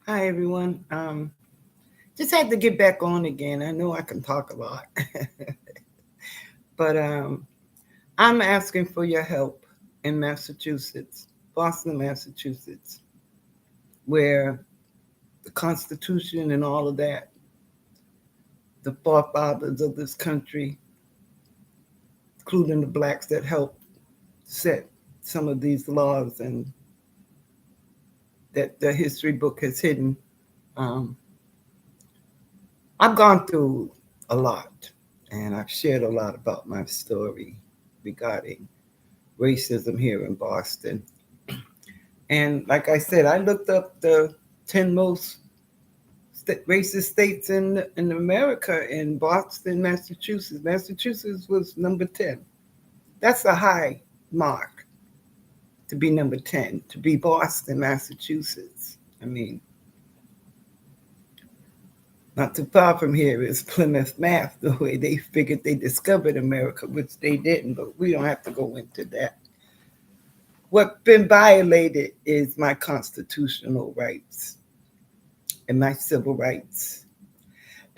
Hi, everyone. Just had to get back on again. I know I can talk a lot, but I'm asking for your help in Massachusetts, Boston, Massachusetts, where the Constitution and all of that, the forefathers of this country, including the blacks that helped set some of these laws and that the history book has hidden. Um, I've gone through a lot, and I've shared a lot about my story regarding racism here in Boston. And like I said, I looked up the 10 most racist states in America, in Boston, Massachusetts. Massachusetts was number 10. That's a high mark to be number 10, to be Boston, Massachusetts. I mean, not too far from here is Plymouth, Mass, the way they figured they discovered America, which they didn't, but we don't have to go into that. What's been violated is my constitutional rights and my civil rights.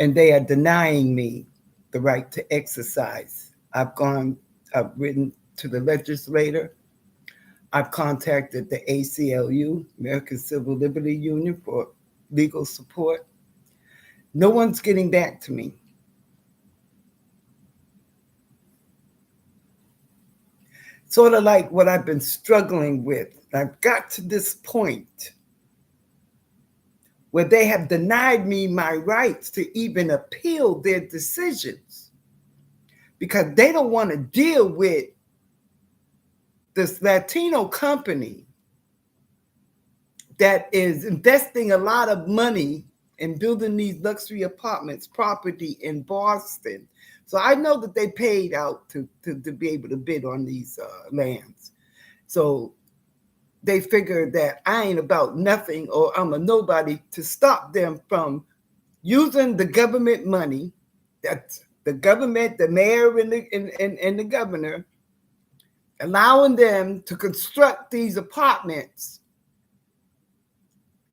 And they are denying me the right to exercise. I've written to the legislator. I've contacted the ACLU, American Civil Liberty Union, for legal support. No one's getting back to me. Sort of like what I've been struggling with. I've got to this point where they have denied me my rights to even appeal their decisions because they don't want to deal with this Latino company that is investing a lot of money in building these luxury apartments property in Boston. So I know that they paid out to be able to bid on these lands. So they figure that I ain't about nothing or I'm a nobody to stop them from using the government money. That's the government, the mayor and the governor, allowing them to construct these apartments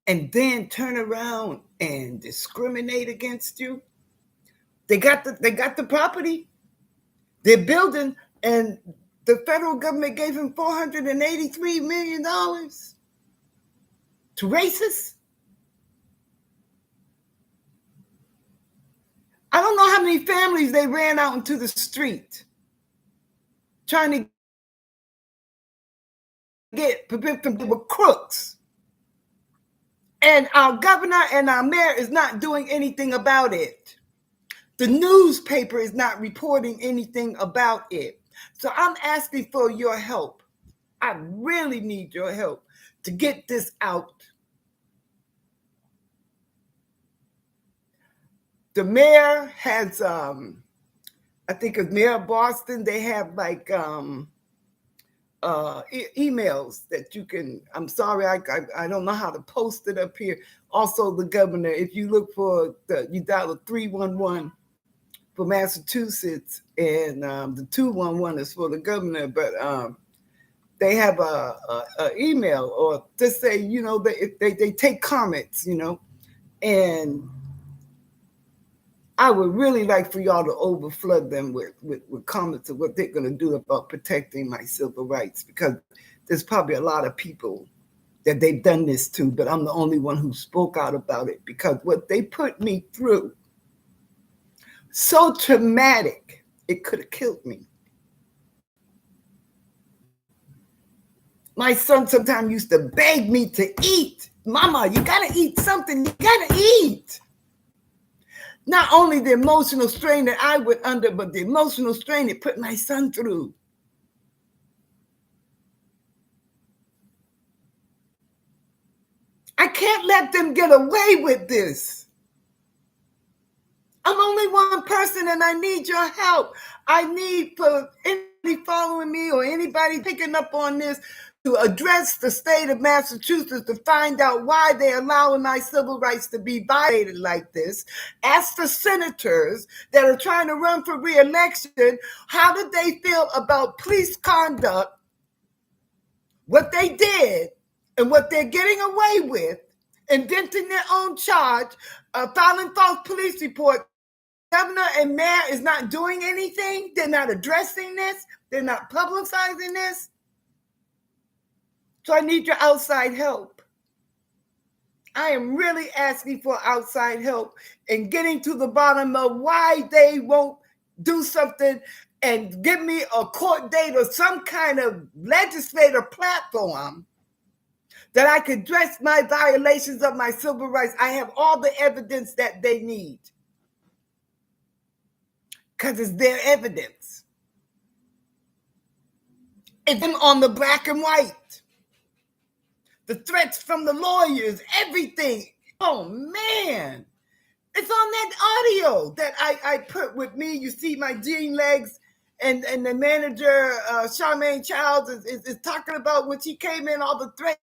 and then turn around and discriminate against you. They got the property, they're building, and the federal government gave him $483 million to racists. I don't know how many families they ran out into the street trying to prevent them. They were crooks. And our governor and our mayor is not doing anything about it. The newspaper is not reporting anything about it. So I'm asking for your help. I really need your help to get this out. The mayor has, I think as mayor of Boston, they have like emails that you can. I'm sorry, I don't know how to post it up here. Also, the governor, if you look for you dial 311 for Massachusetts, and the 211 is for the governor, but they have a email or just say, they take comments, and I would really like for y'all to overflood them with comments of what they're going to do about protecting my civil rights, because there's probably a lot of people that they've done this to, but I'm the only one who spoke out about it because what they put me through, so traumatic, it could have killed me. My son sometimes used to beg me to eat. Mama, you got to eat something. You got to eat. Not only the emotional strain that I went under, but the emotional strain it put my son through. I can't let them get away with this. I'm only one person and I need your help. I need for anybody following me or anybody picking up on this to address the state of Massachusetts to find out why they're allowing my civil rights to be violated like this. Ask the senators that are trying to run for re-election, how did they feel about police conduct, what they did, and what they're getting away with, indenting their own charge, filing false police reports. Governor and mayor is not doing anything. They're not addressing this. They're not publicizing this. So I need your outside help. I am really asking for outside help in getting to the bottom of why they won't do something and give me a court date or some kind of legislative platform that I could address my violations of my civil rights. I have all the evidence that they need because it's their evidence. It's them on the black and white. The threats from the lawyers, everything. Oh, man. It's on that audio that I put with me. You see my jean legs and the manager, Charmaine Childs, is talking about when she came in, all the threats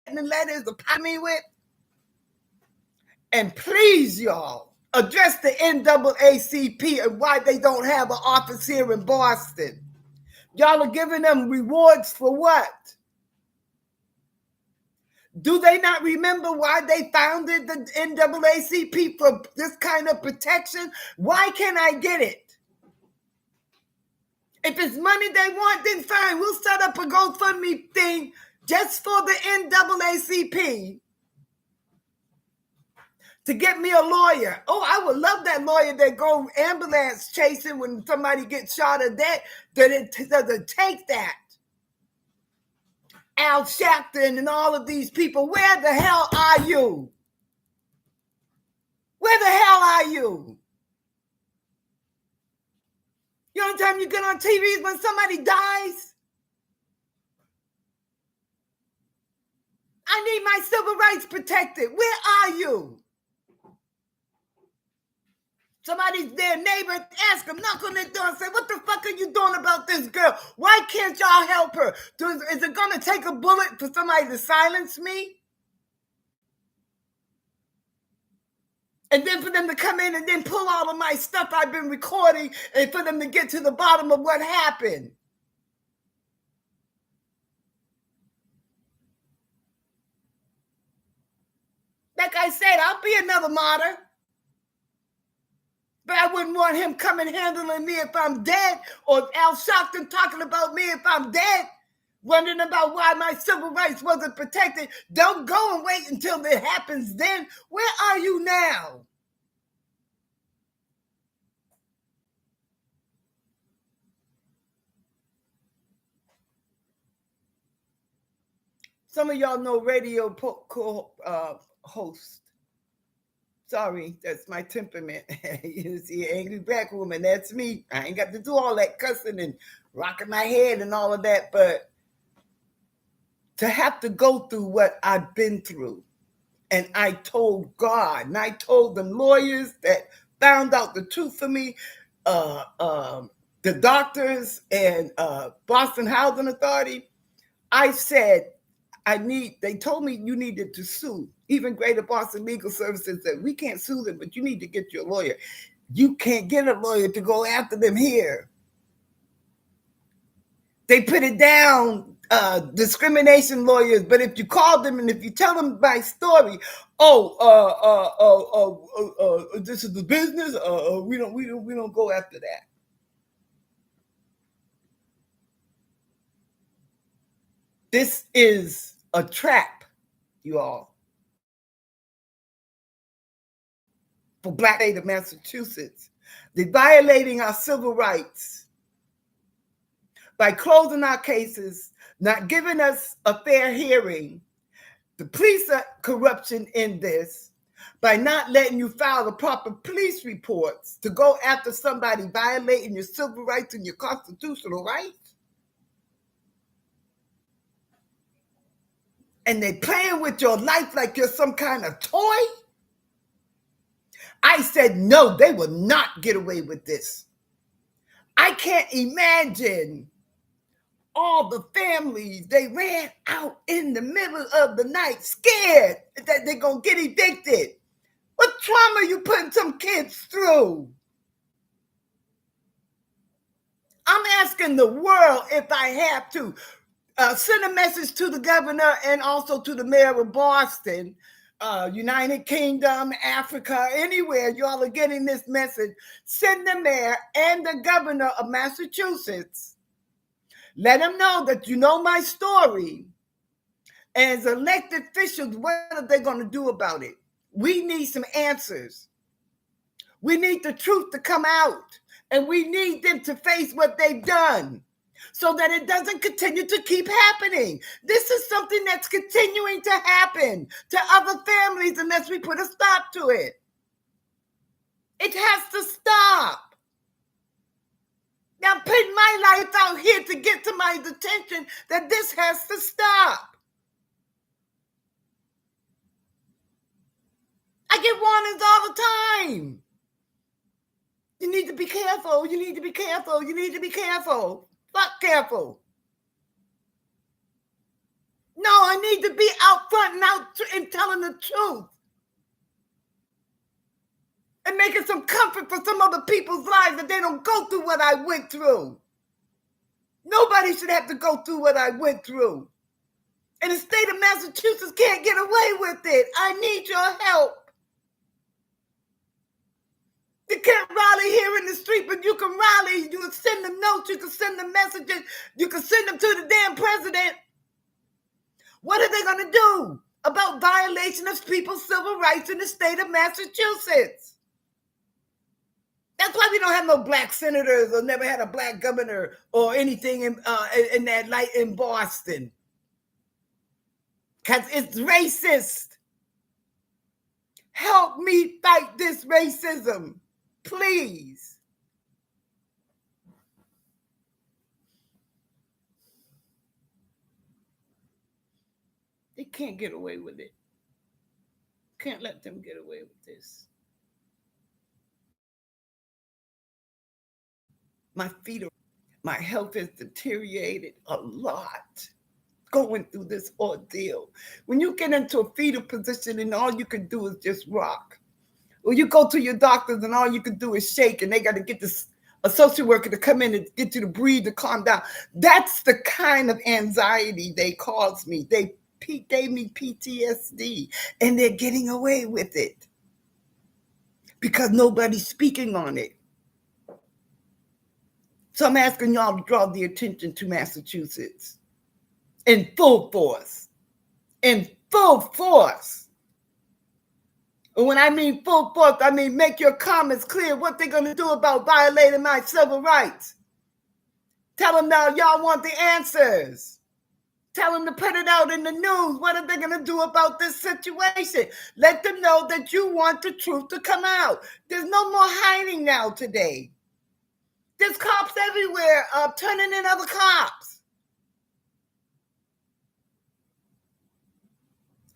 and the letters to pop me with. And please, y'all, address the NAACP and why they don't have an office here in Boston. Y'all are giving them rewards for what? Do they not remember why they founded the NAACP for this kind of protection? Why can't I get it? If it's money they want, then fine. We'll set up a GoFundMe thing just for the NAACP to get me a lawyer. Oh, I would love that lawyer that go ambulance chasing when somebody gets shot or dead. Doesn't take that. Al Sharpton and all of these people, where the hell are you? Where the hell are you? The only time you get on TV is when somebody dies. I need my civil rights protected. Where are you? Somebody's their neighbor, ask them, knock on their door and say, what the fuck are you doing about this girl? Why can't y'all help her? Is it going to take a bullet for somebody to silence me? And then for them to come in and then pull all of my stuff I've been recording and for them to get to the bottom of what happened. Like I said, I'll be another martyr. But I wouldn't want him coming handling me if I'm dead, or Al Sharpton talking about me if I'm dead, wondering about why my civil rights wasn't protected. Don't go and wait until it happens then. Where are you now? Some of y'all know radio host. Sorry, that's my temperament. You see, angry black woman, that's me. I ain't got to do all that cussing and rocking my head and all of that, but to have to go through what I've been through. And I told God, and I told the lawyers that found out the truth for me, the doctors and Boston Housing Authority. I said, they told me you needed to sue. Even Greater Boston Legal Services said, we can't sue them, but you need to get your lawyer. You can't get a lawyer to go after them here. They put it down, discrimination lawyers, but if you call them and if you tell them my story, this is the business, we don't go after that. This is a trap, you all. For Black state of Massachusetts. They're violating our civil rights by closing our cases, not giving us a fair hearing. The police are corruption in this by not letting you file the proper police reports to go after somebody violating your civil rights and your constitutional rights. And they're playing with your life like you're some kind of toy. I said, no, they will not get away with this. I can't imagine all the families, they ran out in the middle of the night scared that they're going to get evicted. What trauma are you putting some kids through? I'm asking the world if I have to. Send a message to the governor and also to the mayor of Boston, United Kingdom, Africa, anywhere y'all are getting this message. Send the mayor and the governor of Massachusetts. Let them know that you know my story. As elected officials, what are they going to do about it? We need some answers. We need the truth to come out, and we need them to face what they've done so that it doesn't continue to keep happening. This is something that's continuing to happen to other families unless we put a stop to it. It has to stop. Now, I'm putting my life out here to get to my attention that this has to stop. I get warnings all the time. You need to be careful. You need to be careful. You need to be careful. Fuck careful. No, I need to be out front and out and telling the truth. And making some comfort for some other people's lives that they don't go through what I went through. Nobody should have to go through what I went through. And the state of Massachusetts can't get away with it. I need your help. You can't rally here in the street, but you can rally. You can send them notes. You can send them messages. You can send them to the damn president. What are they going to do about violation of people's civil rights in the state of Massachusetts? That's why we don't have no black senators or never had a black governor or anything in that light in Boston. Because it's racist. Help me fight this racism. Please. They can't get away with it. Can't let them get away with this. My health has deteriorated a lot going through this ordeal. When you get into a fetal position and all you can do is just rock, or you go to your doctors and all you can do is shake, and they got to get a social worker to come in and get you to breathe, to calm down. That's the kind of anxiety they caused me. They gave me PTSD, and they're getting away with it because nobody's speaking on it. So I'm asking y'all to draw the attention to Massachusetts in full force. In full force. And when I mean full force, I mean make your comments clear what they're going to do about violating my civil rights. Tell them now y'all want the answers. Tell them to put it out in the news. What are they going to do about this situation? Let them know that you want the truth to come out. There's no more hiding now today. There's cops everywhere turning in other cops.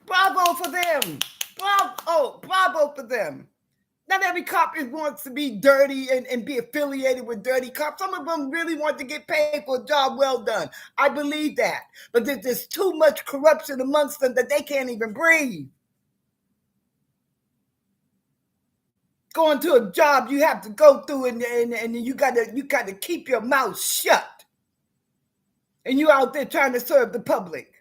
Bravo for them. Bravo for them. Not every cop wants to be dirty and be affiliated with dirty cops. Some of them really want to get paid for a job well done. I believe that. But there's too much corruption amongst them that they can't even breathe. Going to a job you have to go through and you gotta keep your mouth shut. And you out there trying to serve the public.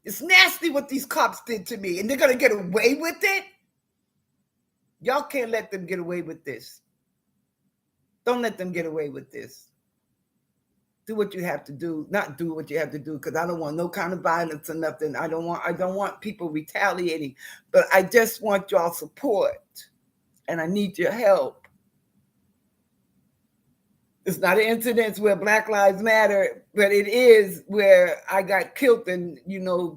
It's nasty what these cops did to me, and they're going to get away with it? Y'all can't let them get away with this. Don't let them get away with this. Do what you have to do. Not do what you have to do, because I don't want no kind of violence or nothing. I don't want people retaliating, but I just want y'all support, and I need your help. It's not an incident where Black Lives Matter, but it is where I got killed and,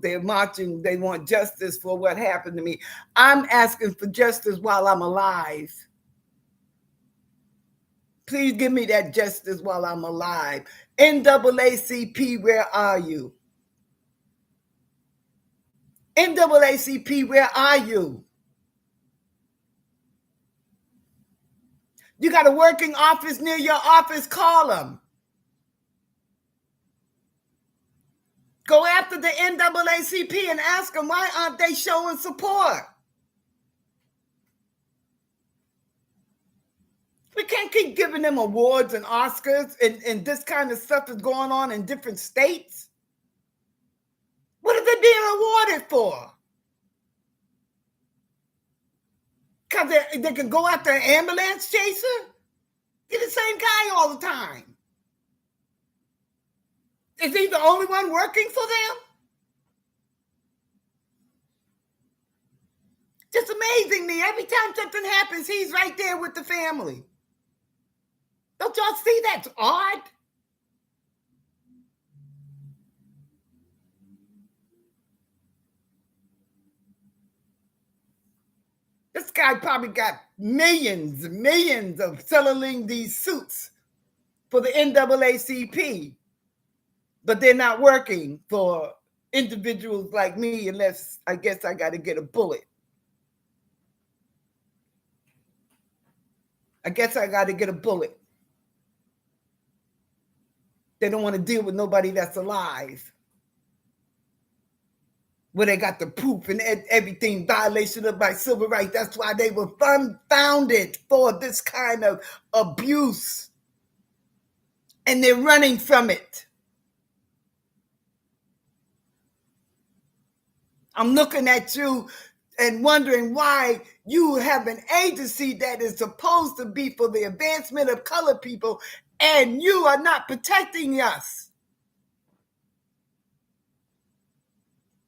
they're marching. They want justice for what happened to me. I'm asking for justice while I'm alive. Please give me that justice while I'm alive. NAACP, where are you? NAACP, where are you? You got a working office near your office, call them. Go after the NAACP and ask them, why aren't they showing support? We can't can't keep giving them awards and Oscars and this kind of stuff is going on in different states. What are they being awarded for? Because they can go after an ambulance chaser? You're the same guy all the time. Is he the only one working for them? Just amazing me. Every time something happens, he's right there with the family. Don't y'all see that's odd? This guy probably got millions and millions of selling these suits for the NAACP, but they're not working for individuals like me unless I guess I got to get a bullet. I guess I got to get a bullet. They don't want to deal with nobody that's alive. Where they got the proof and everything, violation of my civil rights. That's why they were founded for this kind of abuse. And they're running from it. I'm looking at you and wondering why you have an agency that is supposed to be for the advancement of colored people, and you are not protecting us.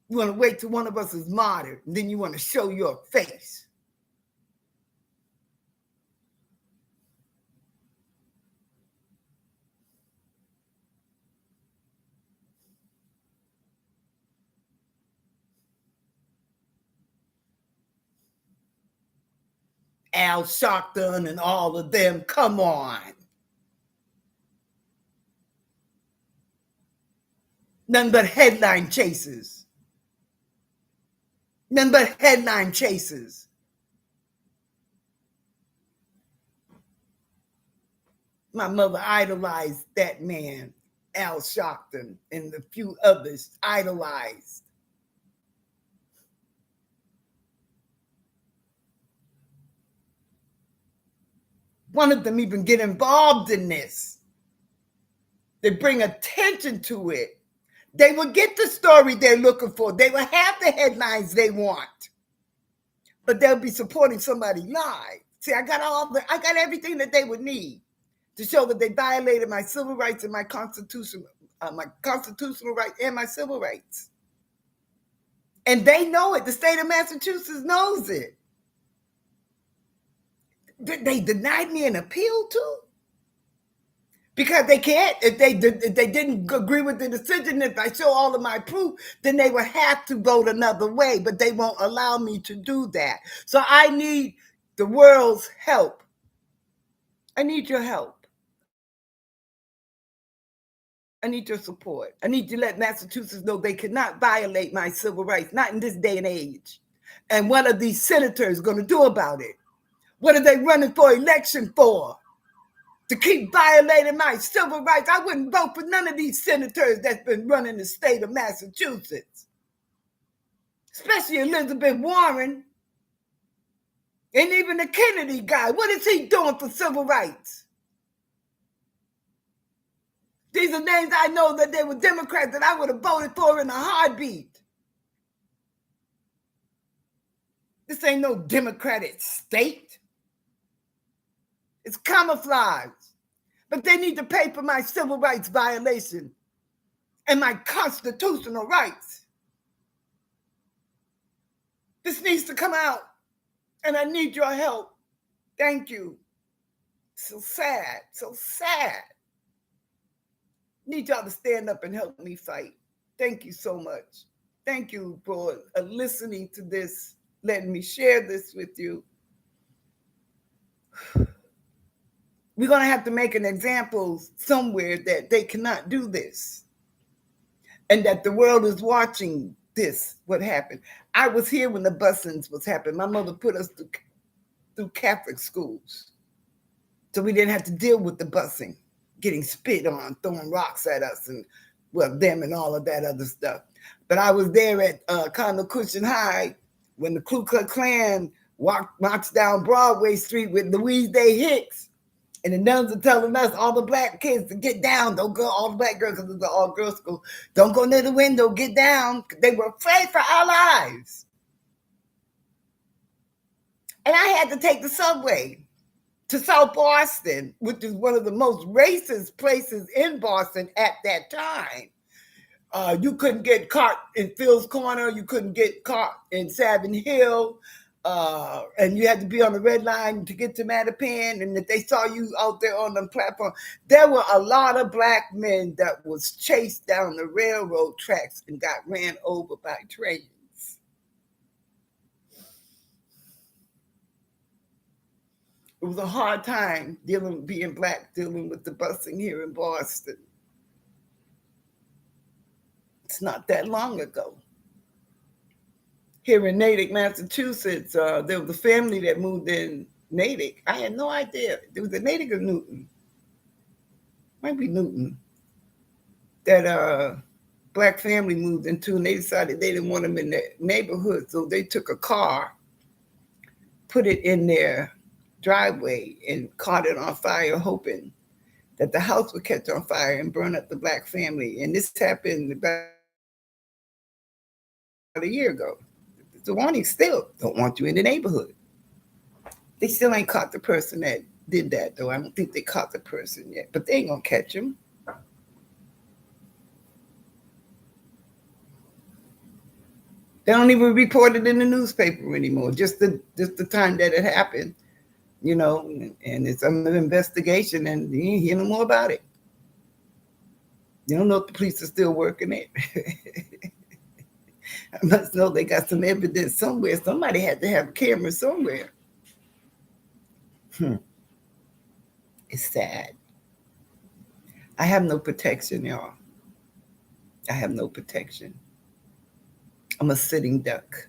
You want to wait till one of us is martyred, and then you want to show your face. Al Sharpton and all of them, come on. None but headline chasers. None but headline chasers. My mother idolized that man, Al Sharpton, and a few others idolized. One of them even get involved in this. They bring attention to it. They will get the story they're looking for. They will have the headlines they want. But they'll be supporting somebody live. See, I got everything that they would need to show that they violated my civil rights and my constitutional right and my civil rights. And they know it. The state of Massachusetts knows it. They denied me an appeal too? Because they can't. If they didn't agree with the decision, if I show all of my proof, then they will have to vote another way, but they won't allow me to do that. So I need the world's help. I need your help. I need your support. I need you to let Massachusetts know they cannot violate my civil rights, not in this day and age. And what are these senators going to do about it? What are they running for election for? To keep violating my civil rights? I wouldn't vote for none of these senators that's been running the state of Massachusetts. Especially Elizabeth Warren. And even the Kennedy guy. What is he doing for civil rights? These are names I know that they were Democrats that I would have voted for in a heartbeat. This ain't no Democratic state. It's camouflage. But they need to pay for my civil rights violation and my constitutional rights. This needs to come out, and I need your help. Thank you. So sad, so sad. Need y'all to stand up and help me fight. Thank you so much. Thank you for listening to this, letting me share this with you. We're going to have to make an example somewhere that they cannot do this and that the world is watching this, what happened. I was here when the busings was happening. My mother put us through Catholic schools. So we didn't have to deal with the busing, getting spit on, throwing rocks at us and, well, them and all of that other stuff. But I was there at Cardinal Christian High when the Ku Klux Klan marched down Broadway Street with Louise Day Hicks. And the nuns are telling us, all the black kids, to get down. Don't go, all the black girls, because it's an all-girls school. Don't go near the window. Get down. They were afraid for our lives. And I had to take the subway to South Boston, which is one of the most racist places in Boston at that time. You couldn't get caught in Phil's Corner. You couldn't get caught in Savin Hill. And you had to be on the red line to get to Mattapan. And if they saw you out there on the platform, there were a lot of black men that was chased down the railroad tracks and got ran over by trains. It was a hard time being black, dealing with the busing here in Boston. It's not that long ago. Here in Natick, Massachusetts, there was a family that moved in Natick. I had no idea. It was a Natick or Newton. Might be Newton. That black family moved into, and they decided they didn't want them in their neighborhood. So they took a car, put it in their driveway, and caught it on fire, hoping that the house would catch on fire and burn up the black family. And this happened about a year ago. The warning still don't want you in the neighborhood. They still ain't caught the person that did that, though. I don't think they caught the person yet, but they ain't gonna catch him. They don't even report it in the newspaper anymore. Just the time that it happened, you know, and it's under investigation, and you ain't hear no more about it. You don't know if the police are still working it. I must know they got some evidence somewhere. Somebody had to have a camera somewhere. It's sad. I have no protection, y'all. I have no protection. I'm a sitting duck.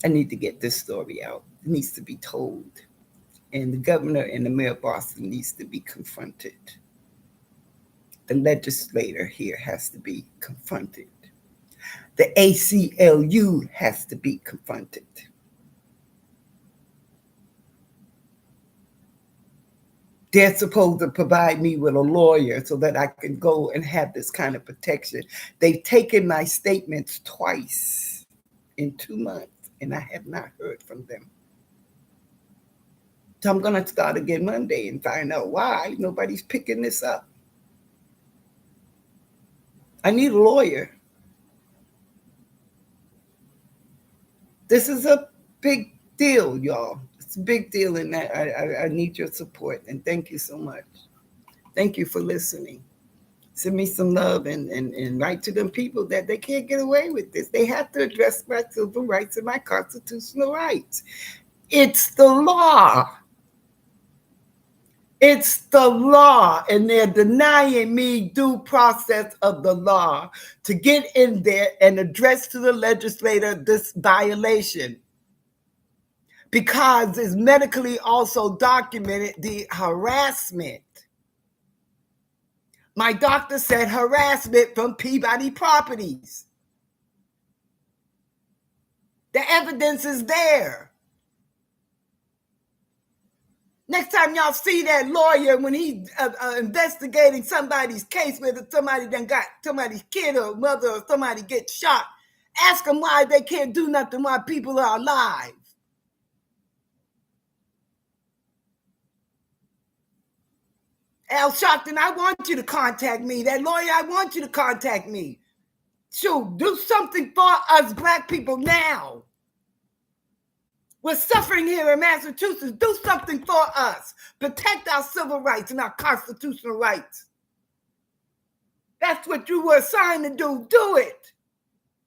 I need to get this story out. It needs to be told. And the governor and the mayor of Boston needs to be confronted. The legislator here has to be confronted. The ACLU has to be confronted. They're supposed to provide me with a lawyer so that I can go and have this kind of protection. They've taken my statements twice in 2 months, and I have not heard from them. So I'm going to start again Monday and find out why nobody's picking this up. I need a lawyer. This is a big deal, y'all. It's a big deal, and I need your support. And thank you so much. Thank you for listening. Send me some love and write to them people that they can't get away with this. They have to address my civil rights and my constitutional rights. It's the law. It's the law, and they're denying me due process of the law to get in there and address to the legislator this violation, because it's medically also documented, the harassment. My doctor said harassment from Peabody Properties. The evidence is there. Next time y'all see that lawyer when he's investigating somebody's case, whether somebody done got somebody's kid or mother or somebody gets shot, ask them why they can't do nothing while people are alive. Al Sharpton, I want you to contact me. That lawyer, I want you to contact me. Shoot, do something for us black people now. We're suffering here in Massachusetts. Do something for us. Protect our civil rights and our constitutional rights. That's what you were assigned to do. Do it.